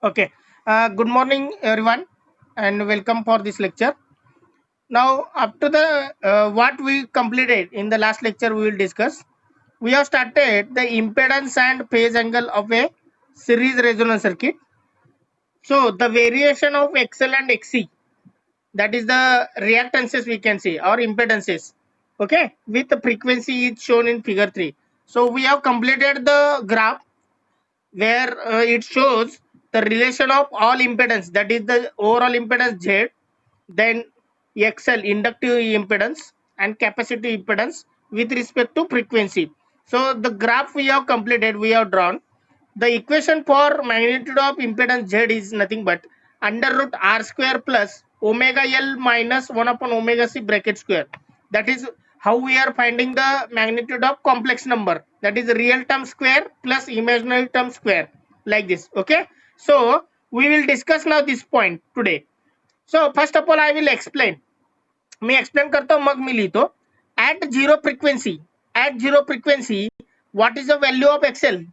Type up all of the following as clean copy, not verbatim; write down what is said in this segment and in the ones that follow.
Okay. Good morning, everyone, and welcome for this lecture. Now, after the what we completed in the last lecture, we will discuss. We have started the impedance and phase angle of a series resonance circuit. So, the variation of XL and XC, that is the reactances we can see or impedances. Okay, with the frequency is shown in figure 3. So, we have completed the graph where it shows the relation of all impedance, that is the overall impedance Z, then XL inductive impedance and capacitive impedance with respect to frequency. So the graph we have completed, we have drawn. The equation for magnitude of impedance Z is nothing but under root R square plus omega L minus 1 upon omega C bracket square. That is how we are finding the magnitude of complex number, that is real term square plus imaginary term square, like this. Okay, so we will discuss now this point today. So first of all I will explain. Me explain करतो मग मी लिहितो. At zero frequency, what is the value of XL?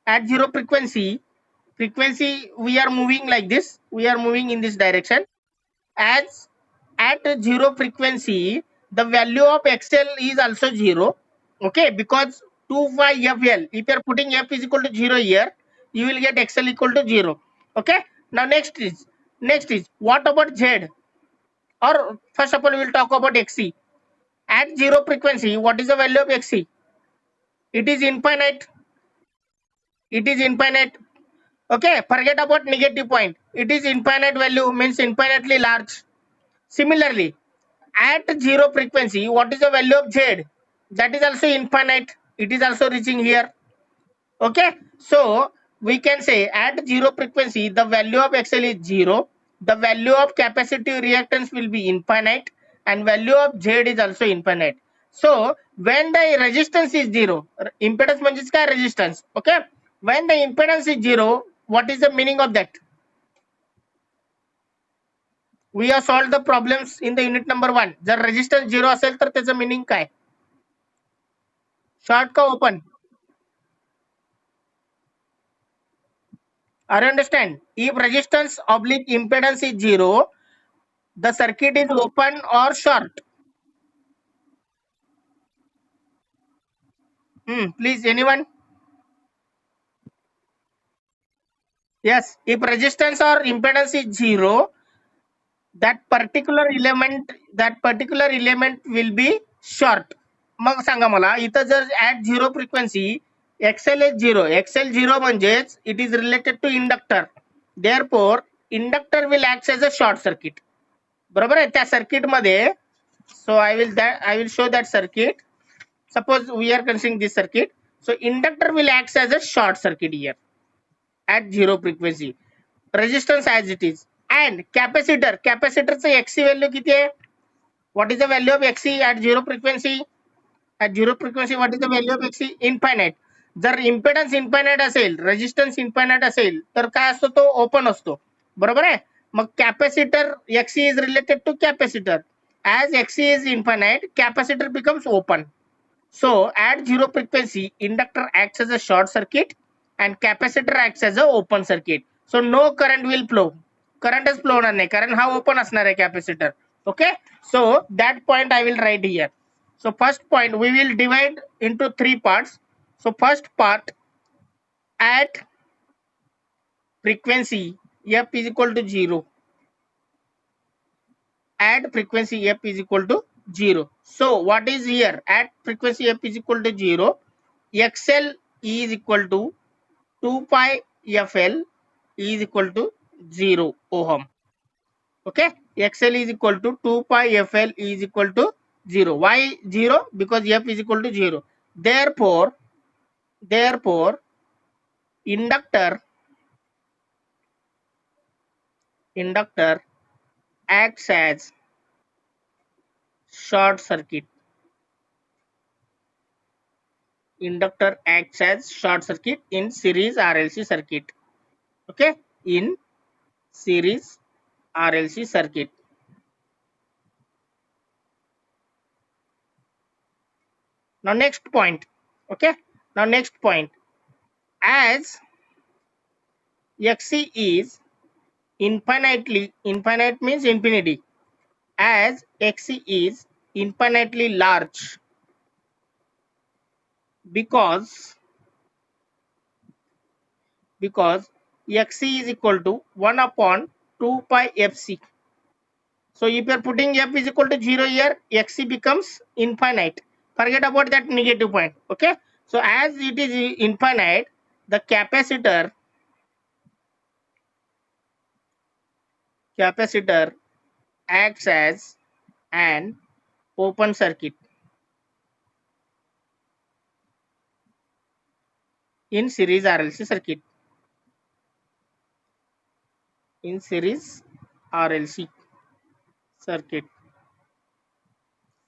At zero frequency we are moving like this, we are moving in this direction. As at zero frequency, the value of XL is also 0. Okay, because 2 pi FL, if you are putting F is equal to 0 here, you will get XL equal to 0. Okay, now next is what about Z? Or first of all we will talk about XC. At zero frequency, what is the value of XC? It is infinite. It is infinite. Okay, forget about negative point. It is infinite value, means infinitely large. Similarly, at zero frequency, what is the value of Z? That is also infinite. It is also reaching here. Okay, so we can say at zero frequency, the value of XL is 0. The value of capacitive reactance will be infinite, and value of Z is also infinite. So when the resistance is 0, impedance means resistance. Okay, when the impedance is 0, what is the meaning of that? We have solved the problems in the unit number 1. जर resistance 0 असेल तर त्याचं meaning काय? Short का open? Are you understand? If resistance oblique impedance is 0, the circuit is open or short. Please, anyone? Yes, if resistance or impedance is 0, that particular element will be short. मग सांगा मला इथं जर at zero frequency XL is 0, XL 0 म्हणजेच it is related to inductor. Therefore, inductor will act as a short circuit. बरोबर आहे. त्या circuit मध्ये, so I will show that circuit. Suppose we are considering this circuit. So inductor will act as a short circuit here at zero frequency. Resistance as it is. And capacitor चं XC value किती आहे? What is the value of XC at zero frequency? At zero frequency, what is the value of XC? Infinite. जर impedance infinite असेल, resistance infinite असेल, तर काय असतो तो ओपन असतो. बरोबर आहे. मग capacitor XC is related to capacitor. As XC is infinite, capacitor becomes open. So at zero frequency, inductor acts as a short circuit and capacitor acts as a open circuit. So no current will flow. Currentच flow होणार नाही कारण हा open असणार आहे capacitor. Okay, so that point I will write here. So first point we will divide into 3 parts. So first part, at frequency F is equal to 0. At frequency F is equal to 0. So what is here? At frequency F is equal to 0, XL is equal to 2 pi FL is equal to 0 ohm. Okay, XL is equal to 2 pi FL is equal to 0. Why 0? Because F is equal to 0. Therefore inductor acts as short circuit. Inductor acts as short circuit in series RLC circuit. Okay, in series RLC circuit. Now next point. Okay, now next point, as Xc is infinite means infinity, as Xc is infinitely large because Xc is equal to 1 upon 2 pi Fc. So if you are putting F is equal to 0 here, Xc becomes infinite. Forget about that negative point. Okay. So as it is infinite, the capacitor acts as an open circuit in series RLC circuit. In series RLC circuit.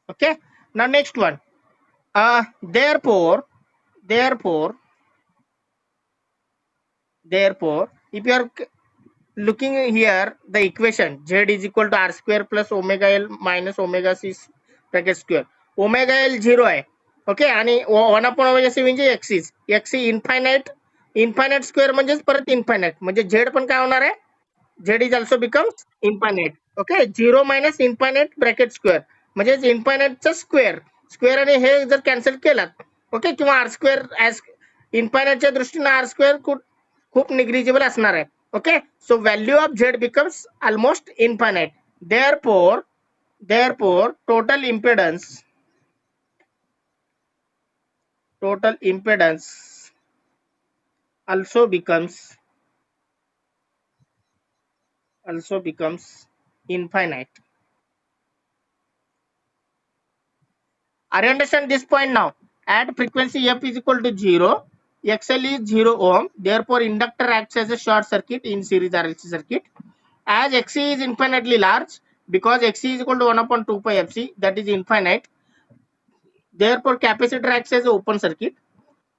Okay. Now next one. Therefore, if you are looking here, the equation Z is equal to R square plus omega L minus omega C bracket square. Omega L 0 आहे. Okay. आणि 1 upon omega C म्हणजे x infinite square म्हणजेच परत infinite म्हणजे Z पण काय होणार आहे, Z is also becomes infinite. Okay. 0 minus infinite bracket square म्हणजेच इन्फायनाइटचा स्क्वेअर आणि हे जर कॅन्सल केलात, ओके, किंवा आर स्क्वेअर ऍज इन्फायनाइटच्या दृष्टीने आर स्क्वेअर खूप निग्लिजिबल असणार आहे. Okay, so value of Z becomes almost infinite. Therefore, total impedance also becomes infinite. Are you understand this point now? At frequency F is equal to 0, XL is 0 ohm. Therefore, inductor acts as a short circuit in series RLC circuit. As Xc is infinitely large, because Xc is equal to 1 upon 2 pi Fc, that is infinite. Therefore, capacitor acts as an open circuit.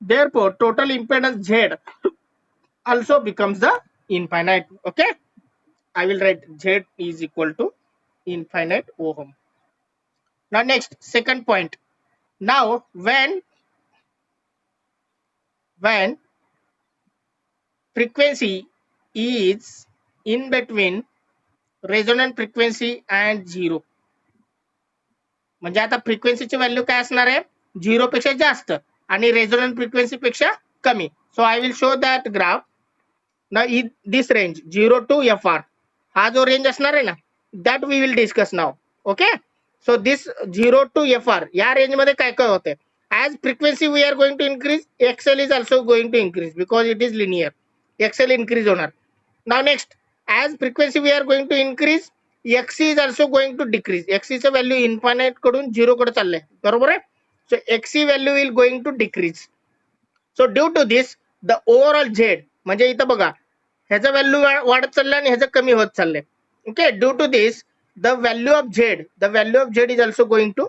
Therefore, total impedance Z also becomes the infinite. Okay, I will write Z is equal to infinite ohm. Now next, second point. Now when frequency is in between resonant frequency and 0, म्हणजे आता फ्रिक्वेन्सीची value काय असणार आहे, 0 पेक्षा जास्त आणि resonant frequency पेक्षा कमी. So I will show that graph. ना दिस रेंज 0 टू FR, हा जो रेंज असणार आहे ना, that we will discuss now. Okay. So this 0 to FR या रेंज मध्ये काय काय होते, as frequency we are going to increase, XL is also going to increase because it is linear. XL increase होणार. Now next, as frequency we are going to increase, Xc is also going to decrease. Xc चं value infinite कडून 0 कडे चाललंय, बरोबर आहे. So Xc value will going to decrease. So due to this the overall Z, म्हणजे इथं बघा ह्याचं व्हॅल्यू वाढत चाललंय आणि ह्याचं कमी होत चाललंय. Okay. Due to this the value of Z is also going to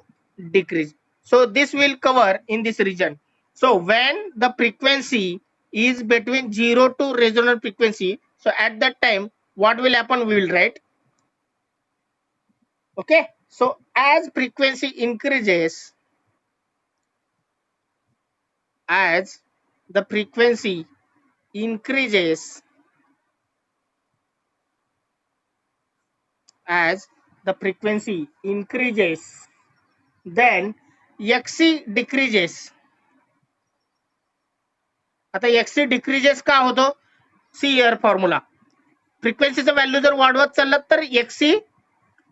decrease. So this will cover in this region. So when the frequency is between 0 to resonant frequency, so at that time what will happen, we will write. Okay. So as frequency increases, as the frequency increases, then Xc decreases. आता Xc decreases का होतो, see here formula. फ्रिक्वेन्सीचं value जर वाढवत चाललं तर Xc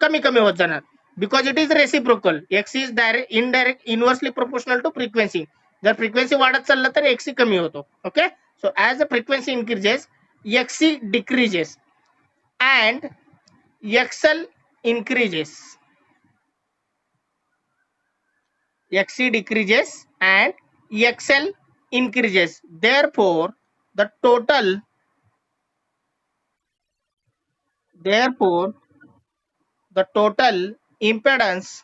कमी कमी होत जाणार, because it is reciprocal. Xc is indirect inversely proportional to frequency. जर फ्रिक्वेन्सी वाढत चाललं तर Xc कमी होतो. Okay. So as the frequency increases, Xc decreases and XL increases. Xc decreases and XL increases. Therefore, the total impedance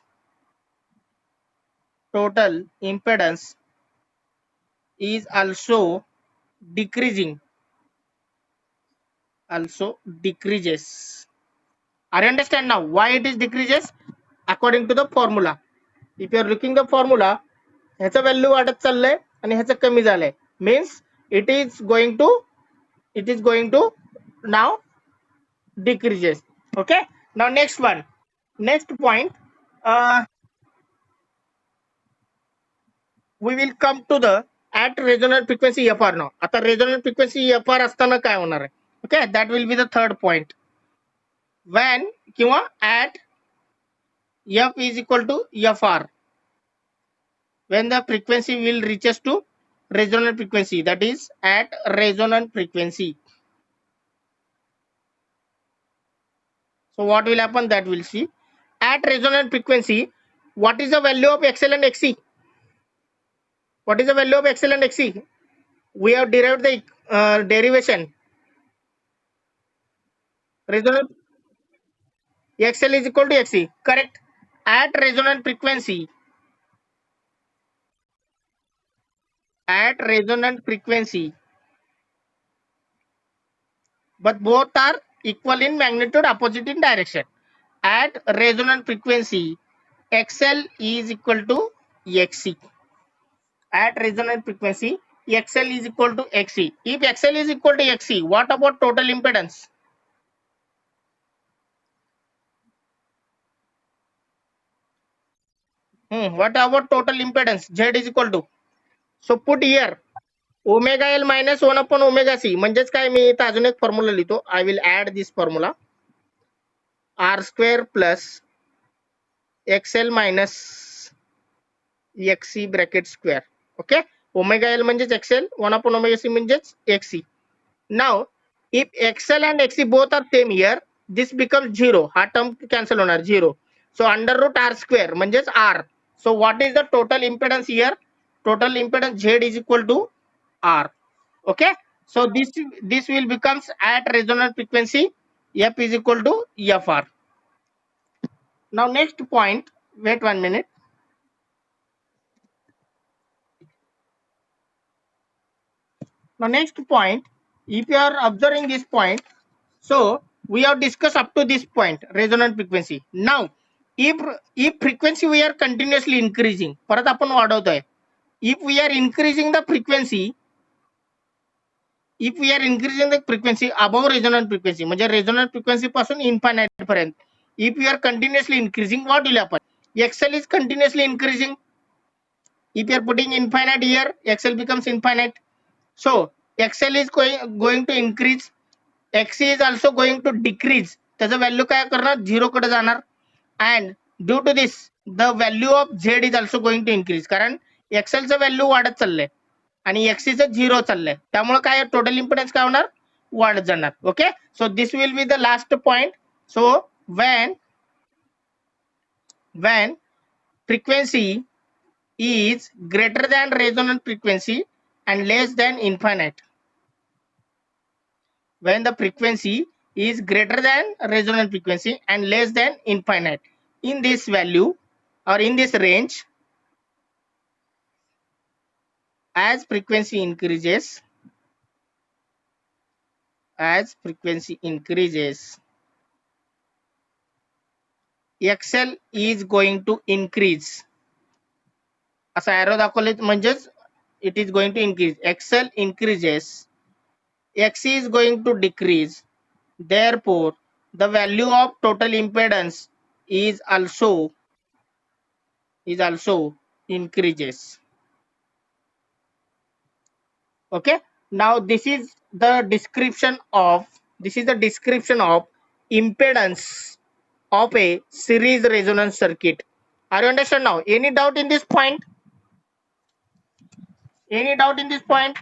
is also decreases. Are you understand now why it is decreases? According to the formula. If you are looking the formula, ह्याचं value वाढत चाललंय आणि ह्याचं कमी झालंय, means it is going to it is going to now decreases. Okay, now next one, next point, uh, we will come to the at resonant frequency FR now. आता resonant frequency FR असताना काय होणार आहे? Okay, that will be the third point. When किंवा at F is equal to FR, when the frequency will reaches to resonant frequency, that is at resonant frequency. So what will happen, that we'll see. At resonant frequency, what is the value of XL and XC? What is the value of XL and XC? We have derived the derivation. Resonant XL is equal to XC, correct? At resonant frequency, but both are equal in magnitude, opposite in direction. At resonant frequency, XL is equal to XC. At resonant frequency, XL is equal to XC. If XL is equal to XC, what about total impedance? What about total impedance? Z is equal to. So put here omega L minus 1 upon omega C. म्हणजेच काय, मी इथं अजून एक formula लिहितो. I will add this formula. R square plus XL minus XC bracket square. Okay. Omega L म्हणजेच XL, 1 upon omega C म्हणजेच XC. Now, if XL and XC both are same here, this becomes 0. हा term cancel होणार 0. So under root R square म्हणजेच R. So what is the total impedance here? Total impedance Z is equal to R. Okay. So this will becomes at resonant frequency F is equal to FR. Now next point, wait 1 minute. Now next point, if you are observing this point, so we have discussed up to this point resonant frequency. Now if frequency we are continuously increasing, परत आपण वाढवतोय. If we are increasing the frequency, above resonant frequency, म्हणजे resonant frequency पासून infinite पर्यंत, if we are continuously increasing, what will happen? XL is continuously increasing. If you are putting infinite here, XL becomes infinite. So XL is going to increase, XC is also going to decrease. त्याचं value काय करणार, 0 कडे जाणार. And due to this, the value of Z is also going to increase, कारण XL चं value वाढत चाललंय आणि XC चं 0 चाललंय. त्यामुळे काय टोटल इम्पेडन्स काय होणार, वाढत जाणार. Okay. So this will be the last point. So when frequency is greater than resonant frequency and less than infinite, when the frequency is greater than resonant frequency and less than infinite, in this value or in this range, as frequency increases, XL is going to increase. असा arrow दाखवले म्हणजेच it is going to increase. XL increases, XC is going to decrease. Therefore, the value of total impedance is also increases. Okay. Now this is the description of impedance of a series resonance circuit. Are you understand now? Any doubt in this point? Any doubt in this point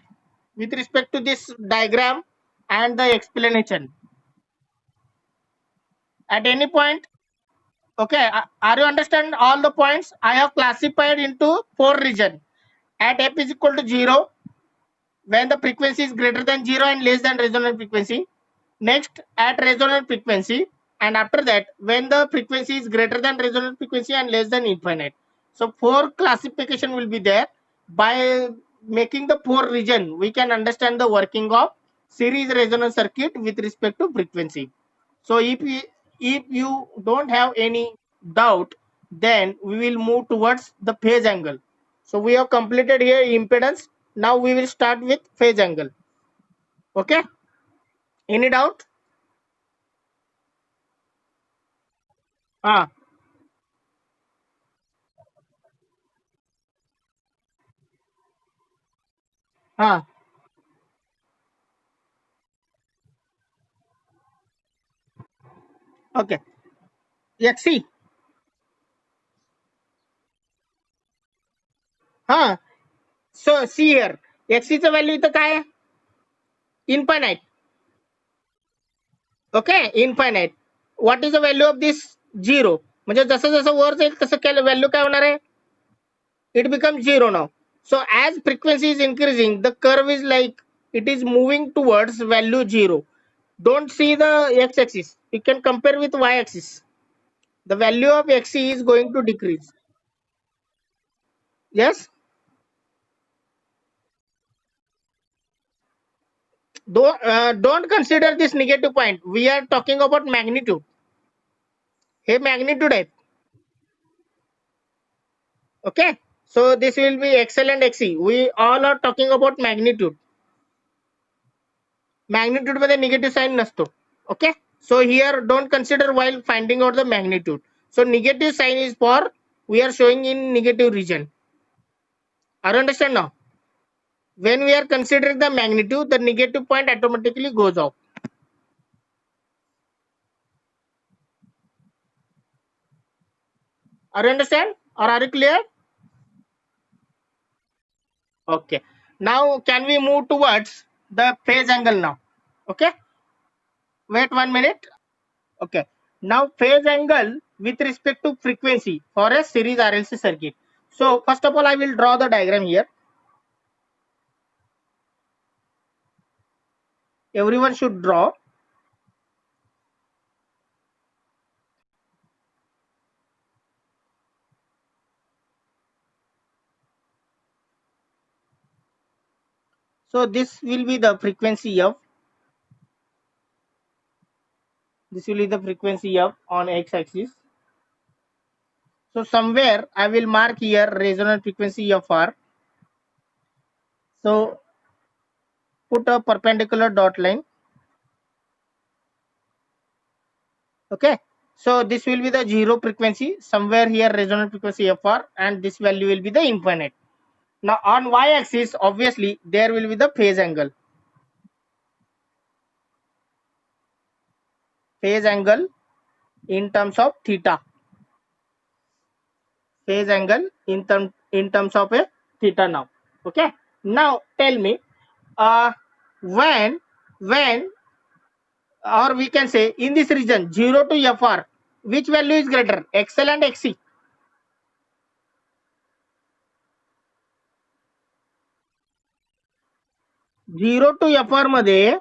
with respect to this diagram and the explanation? At any point? Okay. Are you understand all the points? I have classified into 4 region. At F is equal to 0, when the frequency is greater than 0 and less than resonant frequency. Next, at resonant frequency, and after that, when the frequency is greater than resonant frequency and less than infinite. So 4 classification will be there. By making the 4 region, we can understand the working of series resonance circuit with respect to frequency. So if you don't have any doubt, then we will move towards the phase angle. So we have completed here impedance. Now we will start with phase angle. Okay. Any doubt? Ah, ah, okay. XC. Ah, so see here. XC चं value इथं काय आहे? Infinite. Okay, infinite. What is the value of this 0? म्हणजे जसं जसं वर जाईल तसं value काय होणार आहे? It becomes 0 now. So as frequency is increasing, the curve is like it is moving towards value 0. Don't see the x-axis. You can compare with y-axis. The value of xc is going to decrease. Yes. Don't consider this negative point. We are talking about magnitude. Hey, magnitude आहे. Okay. So this will be xl and xc. We all are talking about magnitude. Magnitude मध्ये negative sign नसतो. Okay. So here don't consider while finding out the magnitude. So negative sign is for we are showing in negative region. Are you understand now? When we are considering the magnitude, the negative point automatically goes off. Are you understand or are you clear? Okay. Now can we move towards the phase angle now? Okay. Wait 1 minute. Okay. Now phase angle with respect to frequency for a series RLC circuit. So first of all, I will draw the diagram here. Everyone should draw. So this will be the frequency of, this will be the frequency of on x-axis. So somewhere I will mark here resonant frequency of R. So put a perpendicular dot line. Okay. So this will be the zero frequency. Somewhere here resonant frequency of R, and this value will be the infinite. Now on y-axis, obviously there will be the phase angle. Phase angle in terms of theta. Phase angle in terms of a theta now. Okay. Now tell me, when or we can say in this region 0 to FR, which value is greater, XL and XC? 0 to FR मध्ये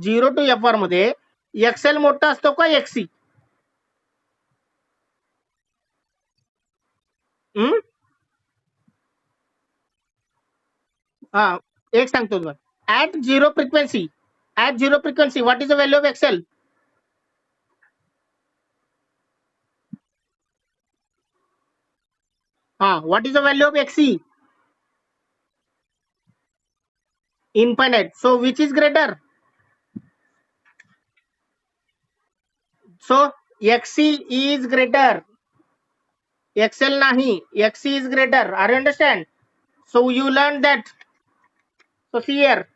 0 to FR मध्ये XL मोठा असतो का XC? हा, एक सांगतो तुम्हाला. At zero frequency, what is the value of XL? What is the value of XC? Infinite. So which is greater? So XC is greater. XL nahi. XC is greater. Are you understand? So you learned that. So see here,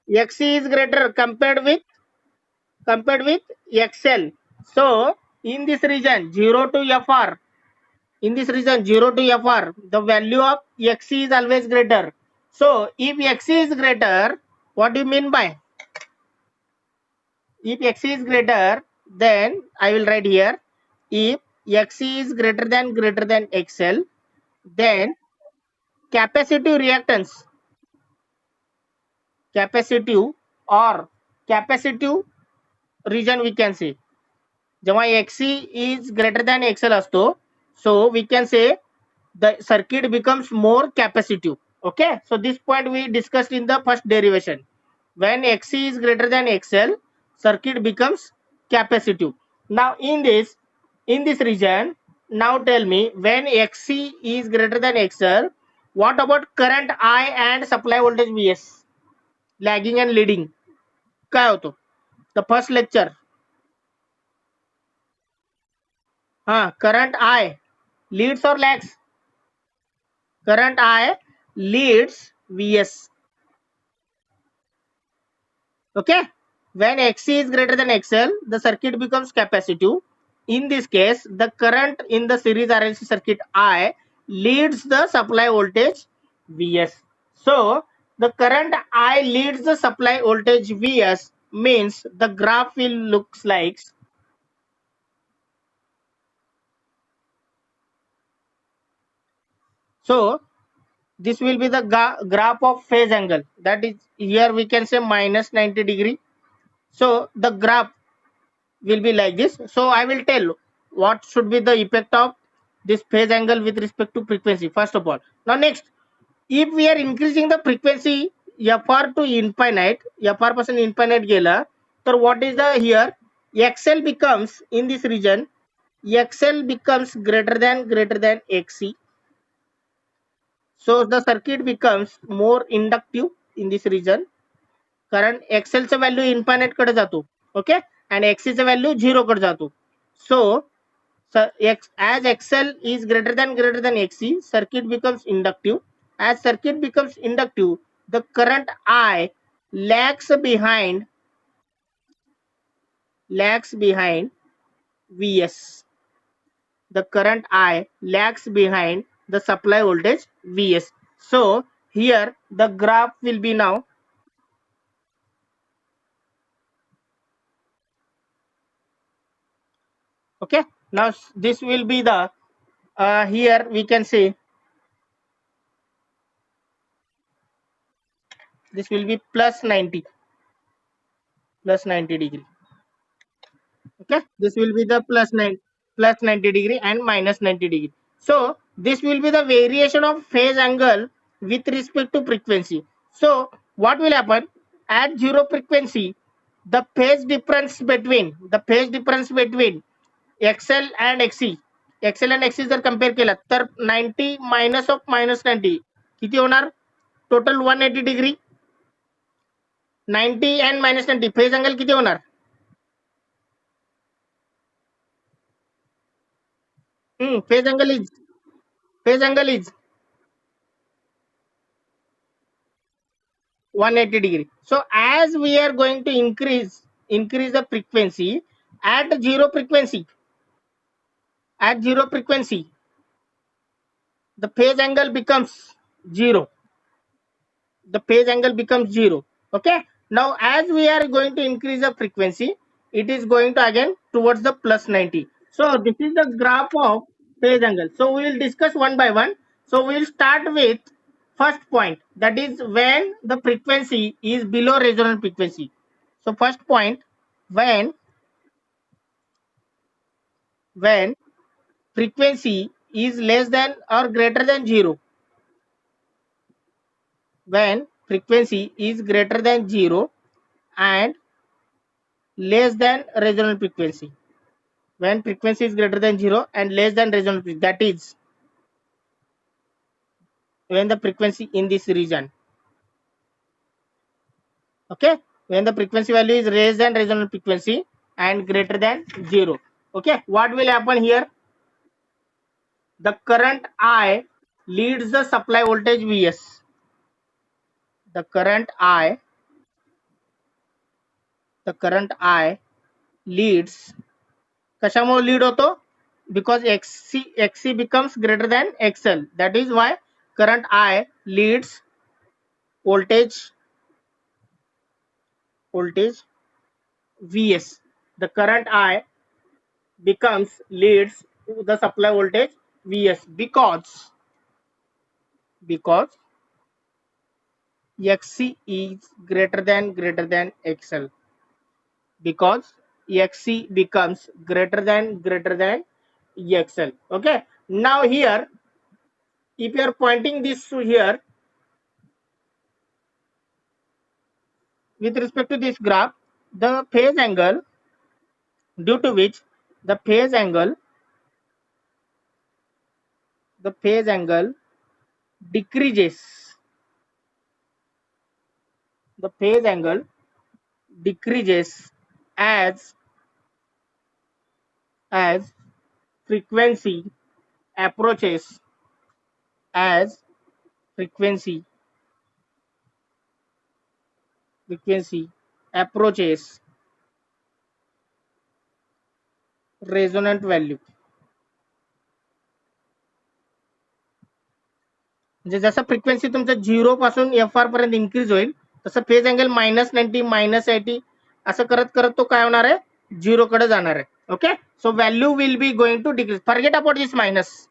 XC is greater compared with XL. So in this region 0 to FR, in this region 0 to FR, the value of XC is always greater. So if XC is greater, what do you mean by? If XC is greater, then I will write here, if XC is greater than XL, then capacitive reactance, capacitive or capacitive region we can say. जेव्हा XC is greater than XL असतो, so we can say the circuit becomes more capacitive. Okay, so this point we discussed in the first derivation. When XC is greater than XL, circuit becomes capacitive. Now in this region, now tell me, when XC is greater than XL, what about current I and supply voltage Vs, lagging and leading? काय होतो? The first lecture. Current I leads or lags? Current I leads Vs. Okay. When Xc is greater than XL, the circuit becomes capacitive. In this case, the current in the series RLC circuit I leads the supply voltage Vs. So the current I leads the supply voltage Vs means the graph will looks like. So this will be the graph of phase angle, that is here we can say minus 90 degree. So the graph will be like this. So I will tell what should be the effect of this phase angle with respect to frequency first of all. Now next, if we are increasing the frequency fr to infinite, fr पासून infinite गेला, तर what is the here, xl becomes in this region, xl becomes greater than xc. So the circuit becomes more inductive in this region. कारण XL चा value infinite कडे जातो. Okay, आणि XC चा value 0 कडे जातो. So as XL is greater than XC, circuit becomes inductive. As circuit becomes inductive, the current I lags behind Vs. The current I lags behind the supply voltage Vs. So here the graph will be now. Okay, now this will be the here we can say this will be plus 90 degree. Okay, this will be the plus 90 degree and minus 90 degree. So this will be the variation of phase angle with respect to frequency. So what will happen at zero frequency, the phase difference between XL and XC, XL and XC जर compare केला तर 90 minus of minus 90 किती होणार, total 180 degree. 90 and minus 90 phase angle किती होणार? Phase angle is 180 degree. So as we are going to increase the frequency at zero frequency, the phase angle becomes zero. The phase angle becomes zero. Okay, now as we are going to increase the frequency, it is going to again towards the plus 90. So this is the graph of phase angle. So we will discuss one by one. So we will start with first point, that is when the frequency is below resonant frequency. So first point, when frequency is less than or greater than zero, when frequency is greater than zero and less than resonant frequency, when frequency is greater than 0 and less than resonant frequency, that is when the frequency in this region. Okay, when the frequency value is less than resonant frequency and greater than 0. Okay, what will happen here, the current I leads the supply voltage Vs. The current I leads, कशामुळे lead होतो, because xc becomes greater than xl, that is why current I leads voltage Vs. The current I becomes leads to the supply voltage Vs because xc is greater than xl, because xc becomes greater than xl. Okay, now here if you are pointing this to here with respect to this graph, the phase angle due to which the phase angle decreases, the phase angle decreases as as frequency approaches as frequency frequency approaches resonant value. म्हणजे जसं frequency तुमचं 0 पासून FR पर्यंत increase होईल तसं phase angle -90 -80 असं करत करत तो काय होणार आहे 0 कडे जाणार आहे. Okay, so value will be going to decrease. Forget about this minus,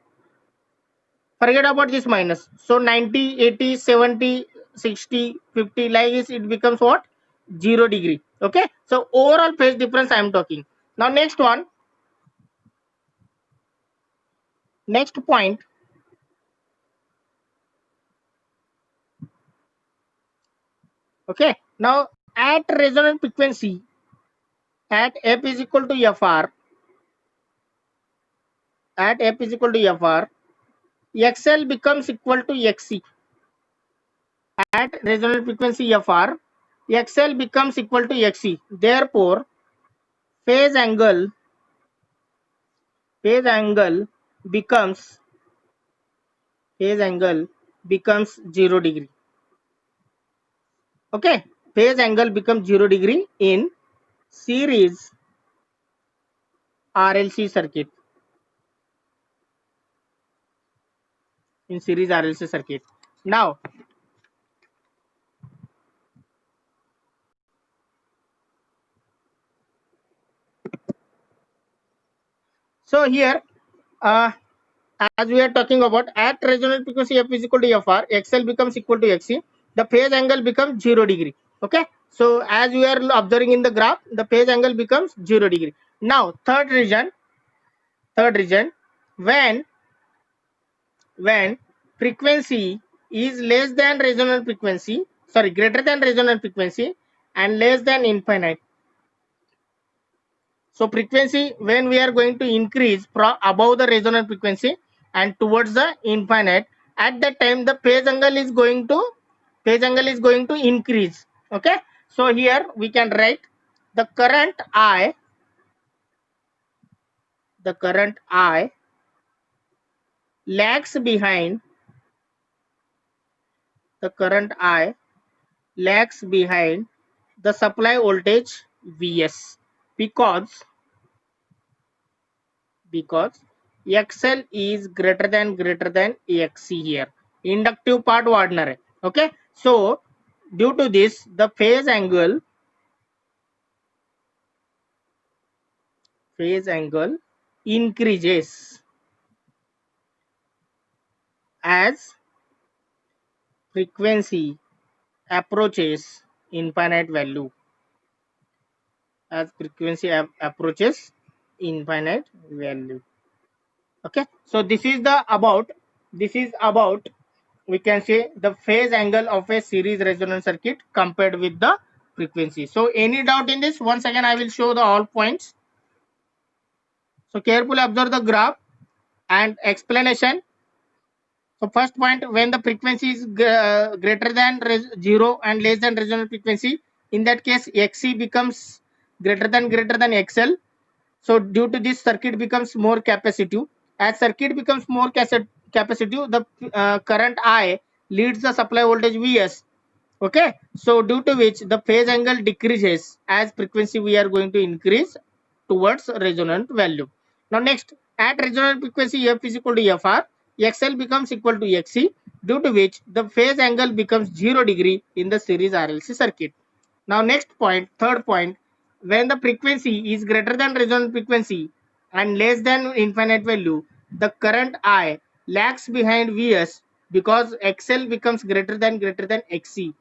forget about this minus. So 90, 80, 70, 60, 50 like this, it becomes what 0 degree. Okay, so overall phase difference I am talking. Now next one, next point. Okay, now at resonant frequency at f is equal to fr, at f is equal to fr, xl becomes equal to xc. At resonant frequency fr, xl becomes equal to xc. Therefore phase angle becomes phase angle becomes 0 degree. Okay, phase angle becomes 0 degree in series RLC circuit. In series RLC circuit. Now so here as we are talking about at resonant frequency f is equal to fr, xl becomes equal to xc, the phase angle becomes 0 degree. Okay, so as we are observing in the graph, the phase angle becomes 0 degree. Now third region, when frequency is less than resonant frequency, sorry, greater than resonant frequency and less than infinite. So frequency when we are going to increase above the resonant frequency and towards the infinite, at that time the phase angle is going to increase. Okay, so here we can write the current I lags behind the current I lags behind the supply voltage Vs because XL is greater than XC here. Inductive part वाढणार आहे. Okay, so due to this the phase angle increases as frequency approaches infinite value. As frequency approaches infinite value. Okay, so this is about we can say the phase angle of a series resonance circuit compared with the frequency. So any doubt in this? Once again I will show the all points. So carefully observe the graph and explanation. So first point, when the frequency is greater than 0 and less than resonant frequency, in that case xc becomes greater than xl. So due to this circuit becomes more capacitive. As circuit becomes more capacitive, the current I leads the supply voltage Vs. Okay, so due to which the phase angle decreases as frequency we are going to increase towards resonant value. Now next, at resonant frequency f is equal to fr, xl becomes equal to xc, due to which the phase angle becomes 0 degree in the series RLC circuit. Now next point, third point, when the frequency is greater than resonant frequency and less than infinite value, the current I lags behind Vs because XL becomes greater than XC.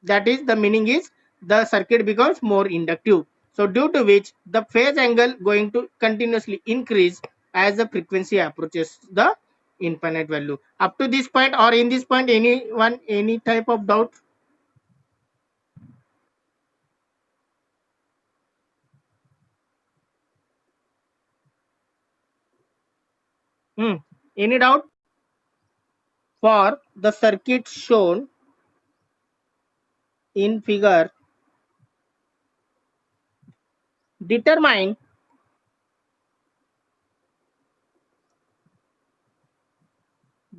That is, the meaning is the circuit becomes more inductive. So due to which the phase angle going to continuously increase as the frequency approaches the infinite value. Up to this point or in this point, any type of doubt? Any doubt? For the circuit shown in figure determine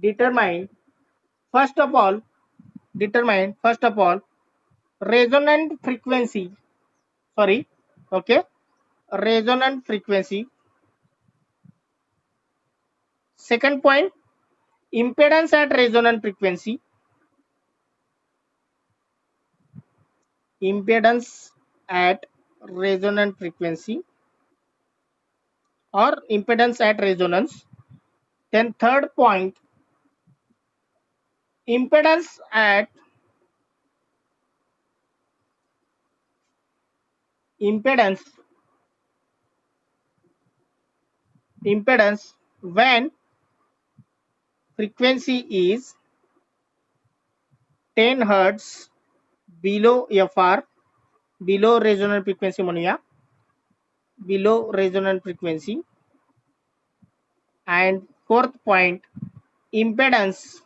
determine first of all determine first of all resonant frequency, sorry, okay, resonant frequency. Second point, impedance at resonant frequency, impedance at resonant frequency or impedance at resonance. Then third point, impedance at impedance impedance when frequency is 10 hertz below FR, below resonant frequency म्हणूया, below resonant frequency. And fourth point, impedance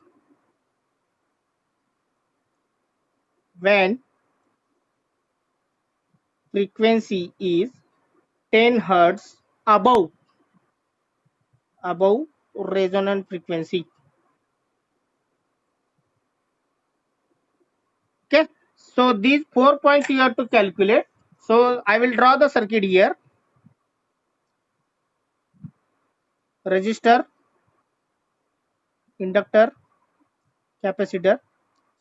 when frequency is 10 hertz above resonant frequency. Okay, so these 4 points you have to calculate. So I will draw the circuit here. Resistor, inductor, capacitor.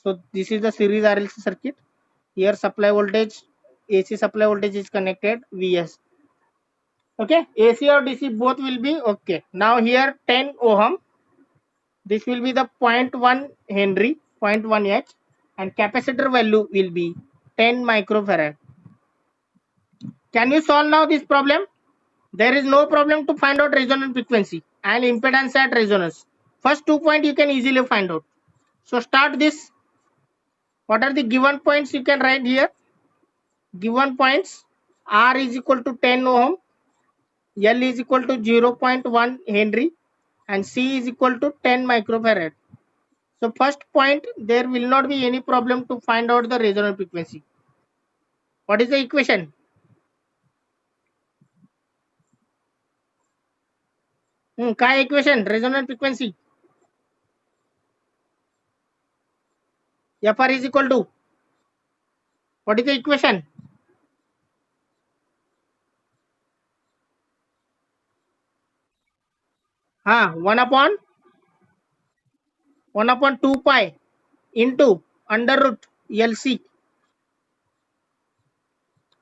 So this is the series RLC circuit. Here supply voltage, AC supply voltage is connected, Vs. Okay, AC or DC both will be okay. Now here 10 ohm, this will be the 0.1 Henry, 0.1 H, and capacitor value will be 10 microfarad. Can you solve now this problem? There is no problem to find out resonant frequency and impedance at resonance. First 2 points you can easily find out. So start this. What are the given points you can write here? Given points, R is equal to 10 ohm, L is equal to 0.1 Henry, and C is equal to 10 microfarad. So first point, there will not be any problem to find out the resonant frequency. What is the equation? काय equation? Resonant frequency. FR is equal to, what is the equation? हाँ, 1 upon 2 pi into under root LC.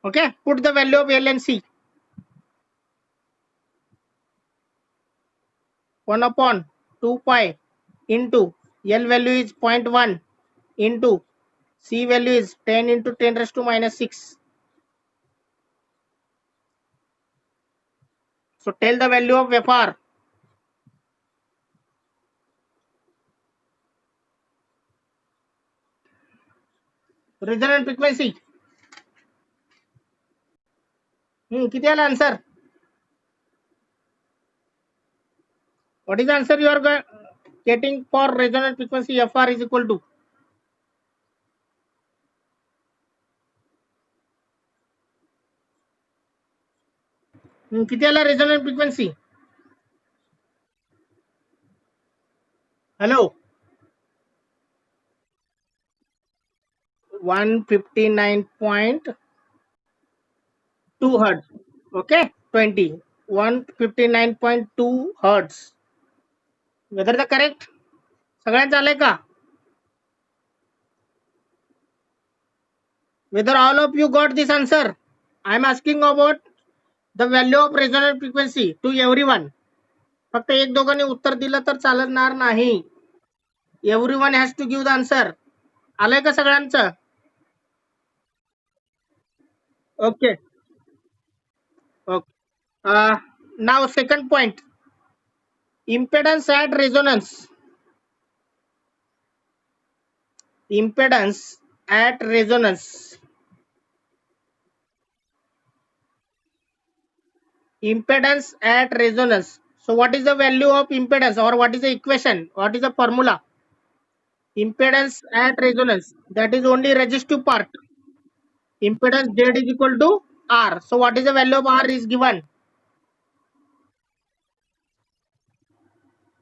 Okay, put the value of L and C. 1 upon 2 pi into L value is 0.1 into C value is 10 into 10 raised to minus 6. So tell the value of FR. Resonant frequency. किती आला answer? What is the answer you are getting for resonant frequency? FR is equal to, किती आला resonant frequency? Hello, 159.2 hertz. Okay, 20, 159.2 hertz. Whether the correct? सगळ्यांचं आलंय का? Whether all of you got this answer? I am asking about the value of resonant frequency to everyone. फक्त एक दोघांनी उत्तर दिलं तर चालणार नाही. Everyone has to give the answer. आलंय का सगळ्यांचं? Okay. Okay. Now second point, impedance at resonance. Impedance at resonance. Impedance at resonance. So what is the value of impedance, or what is the equation? What is the formula? Impedance at resonance, that is only resistive part. Impedance Z is equal to R. So what is the value of R is given?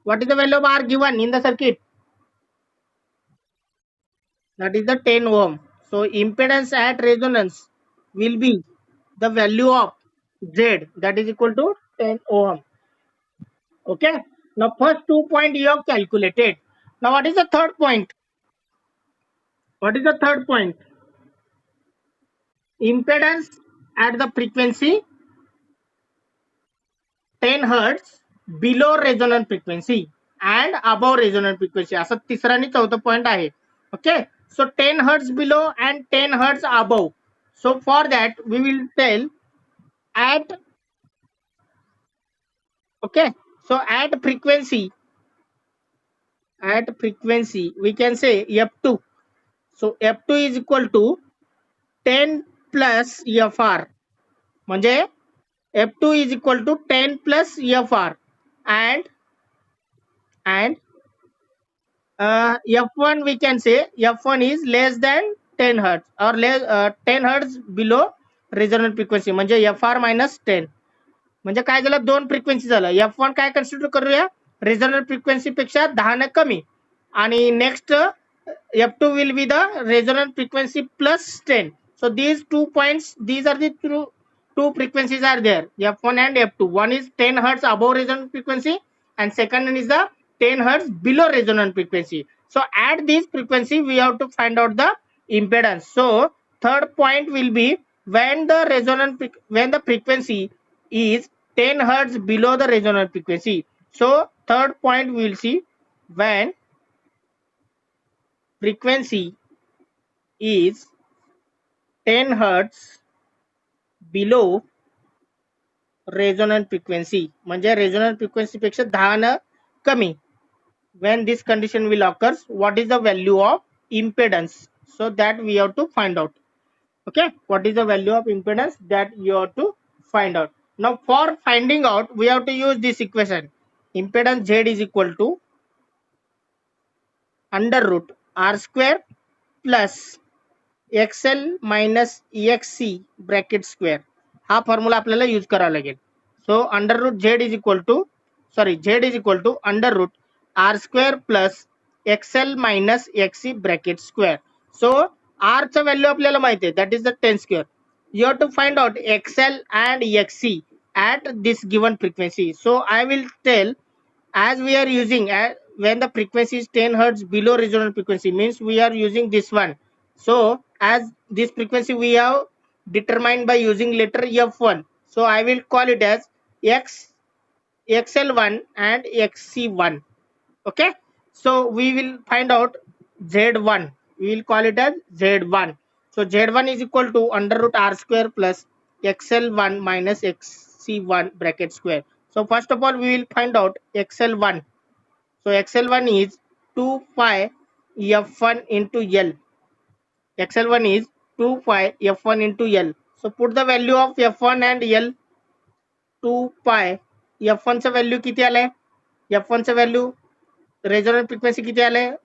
What is the value of R given in the circuit? That is the 10 ohm. So impedance at resonance will be the value of Z, that is equal to 10 ohm. Okay. Now first 2 point you have calculated. Now what is the third point? What is the third point? Impedance at the frequency 10 hertz below resonant frequency and above resonant frequency. असा तिसरा आणि चौथा point आहे. Okay. So 10 hertz below and 10 hertz above. So for that we will tell at, okay, so at frequency we can say f2. So f2 is equal to 10 plus fr, म्हणजे f2 is equal to 10 plus fr, and f1 we can say f1 is less than 10 hertz or less 10 hertz below resonant frequency, म्हणजे fr minus 10. म्हणजे काय झालं, दोन frequency झालं. f1 काय consider करूया, resonant frequency पेक्षा 10 ने कमी, आणि next f2 will be the resonant frequency plus 10. So these 2 points, these are the two frequencies are there, f1 and f2. One is 10 hertz above resonant frequency and second one is the 10 hertz below resonant frequency. So at this frequency we have to find out the impedance. So third point will be when the frequency is 10 hertz below the resonant frequency. So third point we will see when frequency is 10 hertz below resonant frequency, म्हणजे resonant frequency पेक्षा 10 न कमी. When this condition will occur, what is the value of impedance? So that we have to find out. Okay, what is the value of impedance, that you have to find out. Now for finding out we have to use this equation. Impedance Z is equal to under root R square plus XL minus EXC bracket square. हा formula आपल्याला use करावा लागेल. So under root Z is equal to under root R square plus XL minus XC bracket square. So R चा value आपल्याला माहिती आहे, that is the 10 square. You have to find out XL and XC at this given frequency. So I will tell, as we are using when the frequency is 10 hertz below resonant frequency, means we are using this one. So as this frequency we have determined by using letter f1, so I will call it as xl1 and xc1. Okay, so we will find out z1, we will call it as z1. So z1 is equal to under root r square plus xl1 minus xc1 bracket square. So first of all we will find out xl1. So xl1 is 2 pi f1 into L. xl1 is 2 pi f1 into L. So put the value of f1 and L. 2 pi f1 चा value किती आलाय, f1 चा value resonant frequency किती आलाय,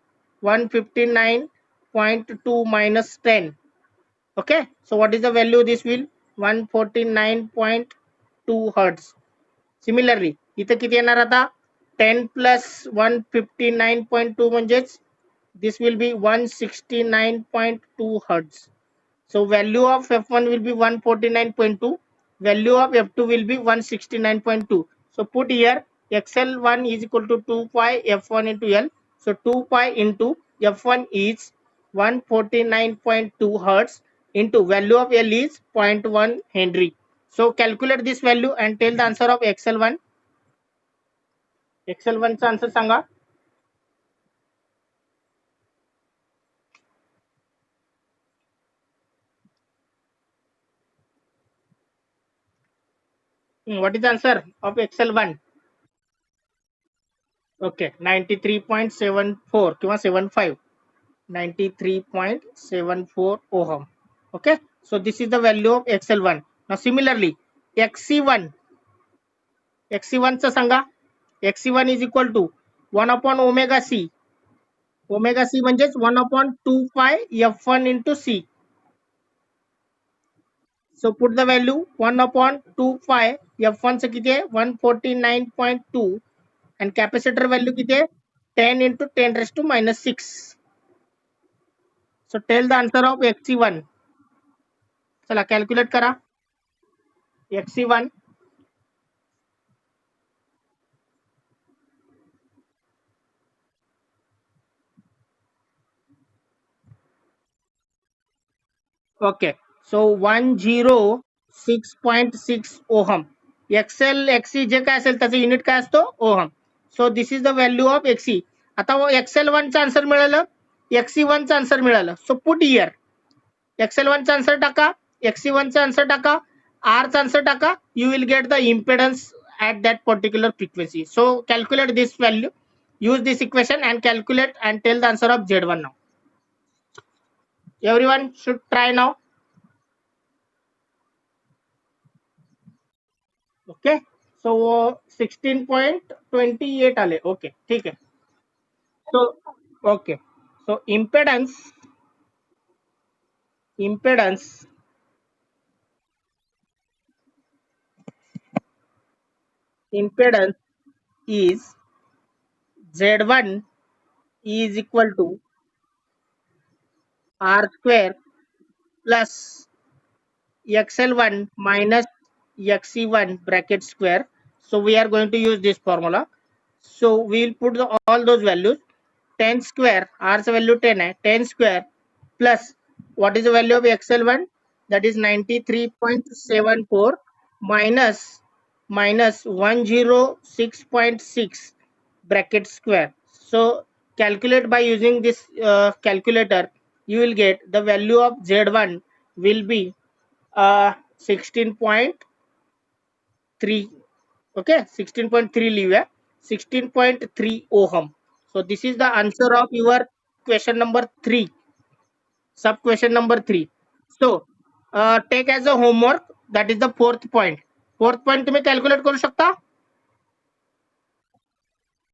159.2 minus 10. Okay, so what is the value, this will 149.2 hertz. Similarly इथे किती येणार आता, 10 plus 159.2 म्हणजेच this will be 169.2 hertz. So value of f1 will be 149.2, value of f2 will be 169.2. So put here xl1 is equal to 2 pi f1 into L. So 2 pi into f1 is 149.2 hertz into value of L is 0.1 Henry. So calculate this value and tell the answer of xl1. xl1 चा answer Sanga. What is the answer of xl1? Okay, 93.74 किंवा 75, 93.74 ohm. Okay, so this is the value of xl1. Now similarly xc1 चा सांगा. xc1 is equal to 1 upon omega c. Omega c म्हणजेच 1 upon 2 pi f1 into c. So put the value 1 upon 2 pi. F1 से किती आहे 149.2 and capacitor value किती आहे 10 into 10 raised to minus 6. So tell the answer of XC1. चला calculate करा XC1. Okay. So 106.6 ohm. XL XC जे काय असेल त्याचं युनिट काय असतो ohm. So this is the value of XC. आता XL1 चा आन्सर मिळालं, XC1 चा आन्सर मिळालं. सो पुट इयर XL1 चा आन्सर टाका, XC1 चा आन्सर टाका, R चा आन्सर टाका. You will get the impedance at that particular frequency. So calculate this value. Use this equation and calculate and tell the answer of Z1 now. Everyone should try now. Okay. So 16.28 आले. Okay ठीक आहे. So okay. So impedance is Z1 is equal to R square plus XL1 minus XC1 bracket square. So we are going to use this formula. So we will put all those values. 10 square, R's value 10 hai, 10 square plus what is the value of XL1, that is 93.74 minus 106.6 bracket square. So calculate by using this calculator. You will get the value of Z1 will be 16.3. Okay, 16.3 लिहूया, 16.3 ohm. So this is the answer of your question number 3, sub question number 3. So take as a homework, that is the fourth point. तुम्ही calculate करू शकता.